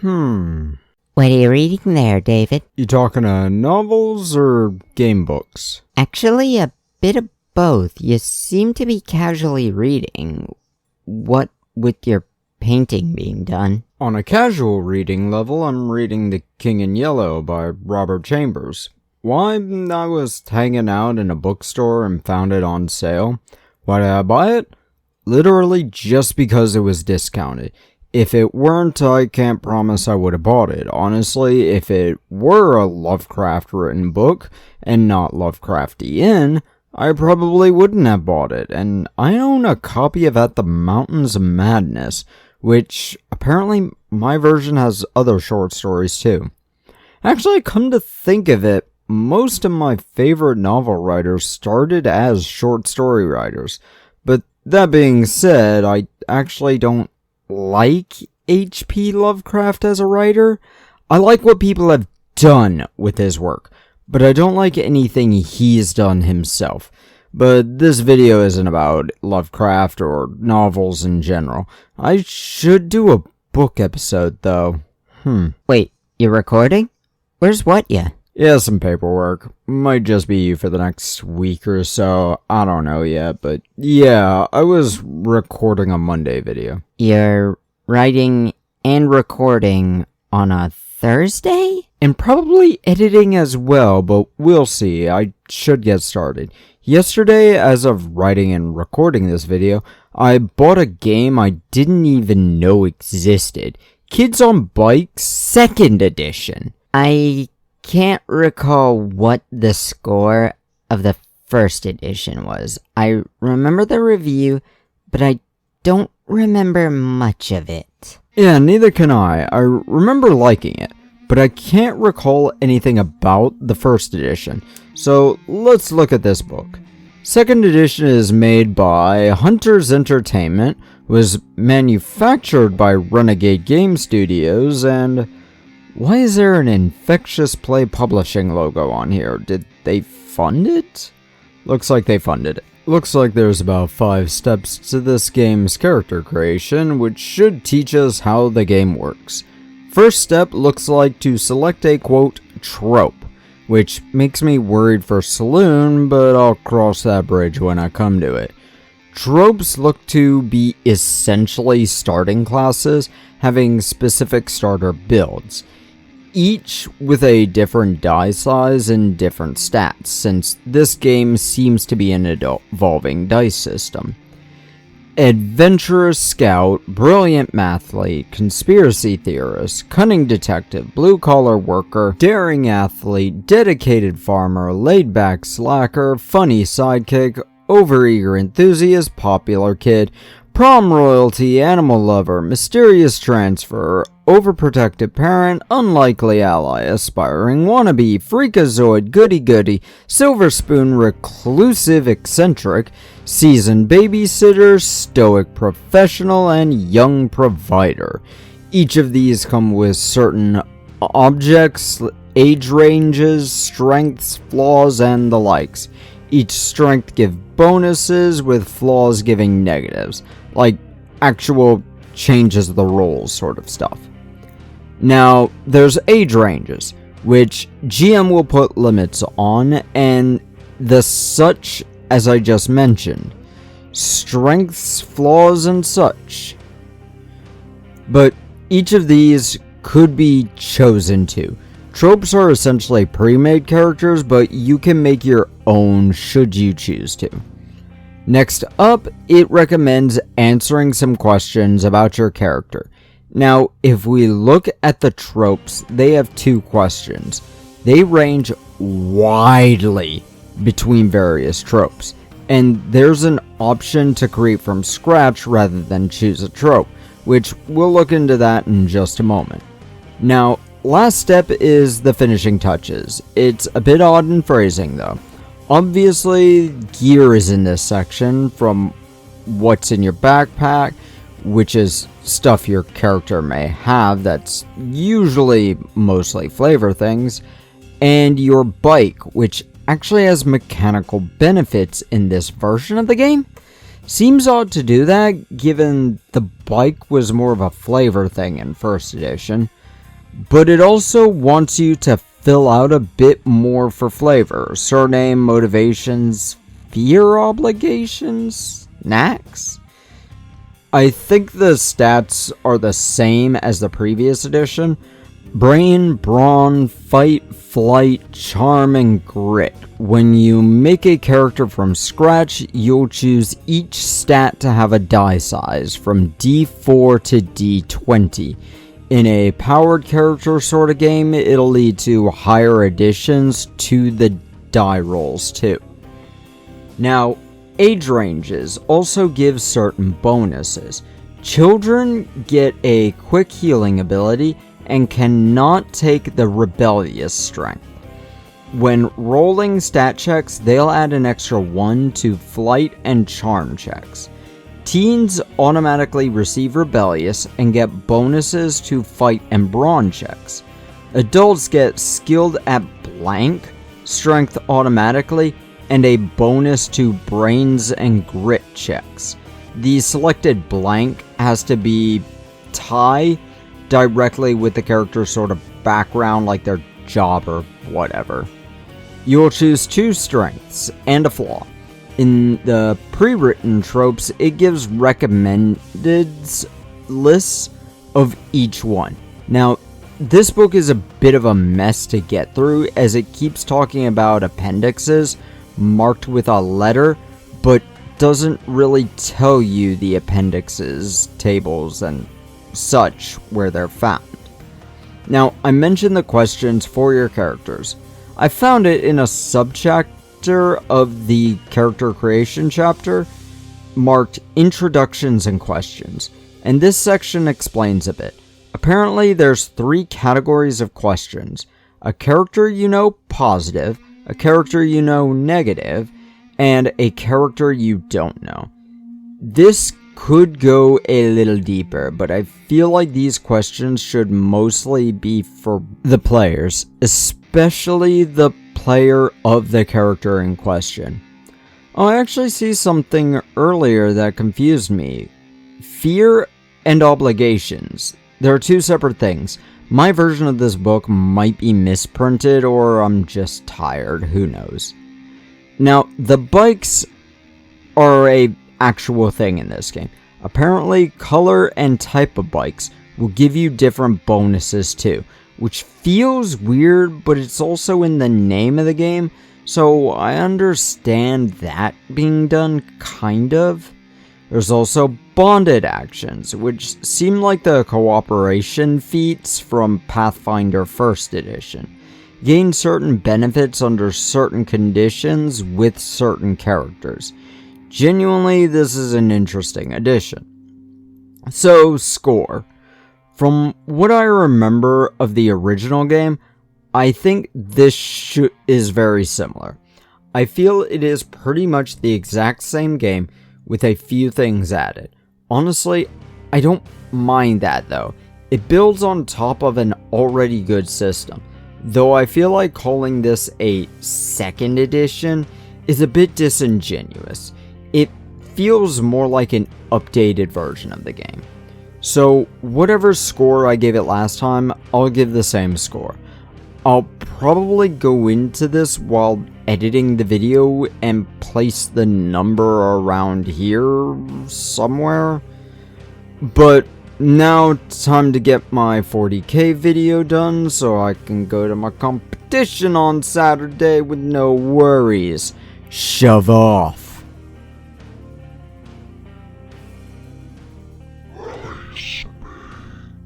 What are you reading there, David? You talking novels or game books? Actually, a bit of both. You seem to be casually reading. What with your painting being done? On a casual reading level, I'm reading The King in Yellow by Robert Chambers. Why? I was hanging out in a bookstore and found it on sale. Why did I buy it? Literally just because it was discounted. If it weren't, I can't promise I would have bought it. Honestly, if it were a Lovecraft-written book, and not Lovecraftian, I probably wouldn't have bought it. And I own a copy of At the Mountains of Madness, which apparently my version has other short stories too. Actually, come to think of it, most of my favorite novel writers started as short story writers. But that being said, I actually don't like H.P. Lovecraft as a writer. I like what people have done with his work, but I don't like anything he's done himself. But this video isn't about Lovecraft or novels in general. I should do a book episode though. Wait, you're recording? Where's what ya? Yeah, some paperwork. Might just be you for the next week or so. I don't know yet, but yeah, I was recording a Monday video. You're writing and recording on a Thursday? And probably editing as well, but we'll see. I should get started. Yesterday, as of writing and recording this video, I bought a game I didn't even know existed. Kids on Bikes 2nd edition. I can't recall what the score of the 1st edition was. I remember the review, but I don't remember much of it. Yeah, neither can I. I remember liking it, but I can't recall anything about the 1st edition. So let's look at this book. 2nd edition is made by Hunters Entertainment, was manufactured by Renegade Game Studios, and why is there an Infectious Play Publishing logo on here? Did they fund it? Looks like they funded it. Looks like there's about 5 steps to this game's character creation, which should teach us how the game works. First step looks like to select a, quote, trope, which makes me worried for Saloon, but I'll cross that bridge when I come to it. Tropes look to be essentially starting classes, having specific starter builds, each with a different die size and different stats, since this game seems to be an evolving dice system. Adventurous scout, brilliant mathlete, conspiracy theorist, cunning detective, blue-collar worker, daring athlete, dedicated farmer, laid-back slacker, funny sidekick, overeager enthusiast, popular kid, prom royalty, animal lover, mysterious transfer, overprotective parent, unlikely ally, aspiring wannabe, freakazoid, goody-goody, silver spoon, reclusive eccentric, seasoned babysitter, stoic professional, and young provider. Each of these come with certain objects, age ranges, strengths, flaws, and the likes. Each strength gives bonuses, with flaws giving negatives, like actual changes of the roles sort of stuff. Now, there's age ranges, which GM will put limits on, and the such as I just mentioned. Strengths, flaws, and such. But each of these could be chosen to. Tropes are essentially pre-made characters, but you can make your own should you choose to. Next up, it recommends answering some questions about your character. Now, if we look at the tropes, they have 2 questions. They range widely between various tropes, and there's an option to create from scratch rather than choose a trope, which we'll look into that in just a moment. Now, last step is the finishing touches. It's a bit odd in phrasing though. Obviously, gear is in this section, from what's in your backpack, which is stuff your character may have that's usually mostly flavor things, and your bike, which actually has mechanical benefits in this version of the game. Seems odd to do that, given the bike was more of a flavor thing in 1st edition. but it also wants you to fill out a bit more for flavor. Surname, motivations, fear obligations, knacks. I think the stats are the same as the previous edition. Brain, brawn, fight, flight, charm, and grit. When you make a character from scratch, you'll choose each stat to have a die size from D4 to D20. In a powered character sort of game, it'll lead to higher additions to the die rolls too. Now, age ranges also give certain bonuses. Children get a quick healing ability and cannot take the rebellious strength. When rolling stat checks, they'll add an extra 1 to flight and charm checks. Teens automatically receive rebellious and get bonuses to fight and brawn checks. Adults get skilled at blank, strength automatically, and a bonus to brains and grit checks. The selected blank has to be tie directly with the character's sort of background, like their job or whatever. You'll choose 2 strengths and a flaw. In the pre-written tropes, it gives recommended lists of each one. Now, this book is a bit of a mess to get through, as it keeps talking about appendixes marked with a letter, but doesn't really tell you the appendixes, tables, and such where they're found. Now, I mentioned the questions for your characters. I found it in a subchapter of the character creation chapter marked Introductions and Questions, and this section explains a bit. Apparently, there's 3 categories of questions: a character you know positive, a character you know negative, and a character you don't know. This could go a little deeper, but I feel like these questions should mostly be for the players, especially the player of the character in question. Oh, I actually see something earlier that confused me. Fear and obligations. There are 2 separate things. My version of this book might be misprinted, or I'm just tired, who knows. Now, the bikes are a actual thing in this game. Apparently, color and type of bikes will give you different bonuses too, which feels weird, but it's also in the name of the game, so I understand that being done, kind of. There's also bonded actions, which seem like the cooperation feats from Pathfinder 1st Edition. Gain certain benefits under certain conditions with certain characters. Genuinely, this is an interesting addition. So, score. From what I remember of the original game, I think this is very similar. I feel it is pretty much the exact same game with a few things added. Honestly, I don't mind that though. It builds on top of an already good system, though I feel like calling this a 2nd edition is a bit disingenuous. It feels more like an updated version of the game. So, whatever score I gave it last time, I'll give the same score. I'll probably go into this while editing the video and place the number around here somewhere. But now time to get my 40k video done so I can go to my competition on Saturday with no worries. Shove off. Release.